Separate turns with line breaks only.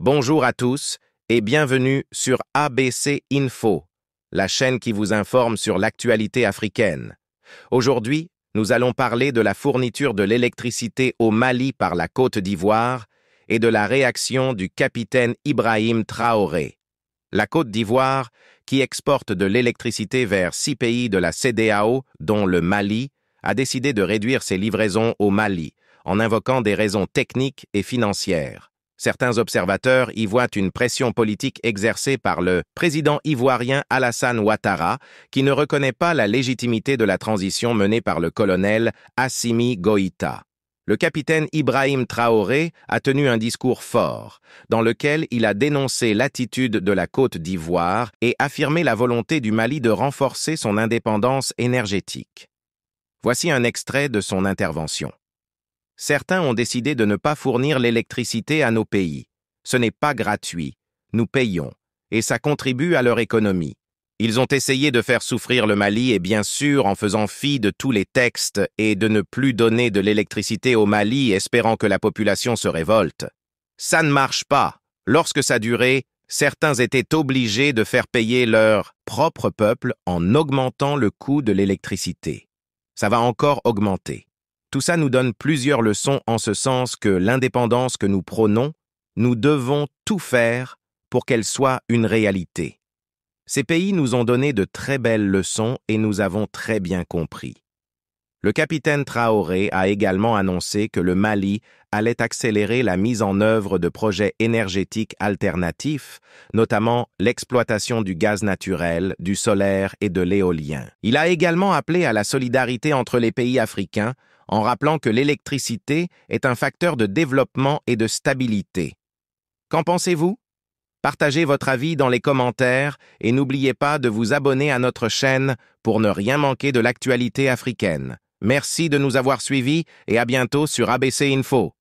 Bonjour à tous et bienvenue sur ABC Info, la chaîne qui vous informe sur l'actualité africaine. Aujourd'hui, nous allons parler de la fourniture de l'électricité au Mali par la Côte d'Ivoire et de la réaction du capitaine Ibrahim Traoré. La Côte d'Ivoire, qui exporte de l'électricité vers 6 pays de la CEDEAO, dont le Mali, a décidé de réduire ses livraisons au Mali, en invoquant des raisons techniques et financières. Certains observateurs y voient une pression politique exercée par le président ivoirien Alassane Ouattara, qui ne reconnaît pas la légitimité de la transition menée par le colonel Assimi Goïta. Le capitaine Ibrahim Traoré a tenu un discours fort, dans lequel il a dénoncé l'attitude de la Côte d'Ivoire et affirmé la volonté du Mali de renforcer son indépendance énergétique. Voici un extrait de son intervention. Certains ont décidé de ne pas fournir l'électricité à nos pays. Ce n'est pas gratuit. Nous payons. Et ça contribue à leur économie. Ils ont essayé de faire souffrir le Mali et bien sûr en faisant fi de tous les textes et de ne plus donner de l'électricité au Mali espérant que la population se révolte. Ça ne marche pas. Lorsque ça durait, certains étaient obligés de faire payer leur propre peuple en augmentant le coût de l'électricité. Ça va encore augmenter. Tout ça nous donne plusieurs leçons en ce sens que l'indépendance que nous prônons, nous devons tout faire pour qu'elle soit une réalité. Ces pays nous ont donné de très belles leçons et nous avons très bien compris. Le capitaine Traoré a également annoncé que le Mali allait accélérer la mise en œuvre de projets énergétiques alternatifs, notamment l'exploitation du gaz naturel, du solaire et de l'éolien. Il a également appelé à la solidarité entre les pays africains en rappelant que l'électricité est un facteur de développement et de stabilité. Qu'en pensez-vous? Partagez votre avis dans les commentaires et n'oubliez pas de vous abonner à notre chaîne pour ne rien manquer de l'actualité africaine. Merci de nous avoir suivis et à bientôt sur ABC Info.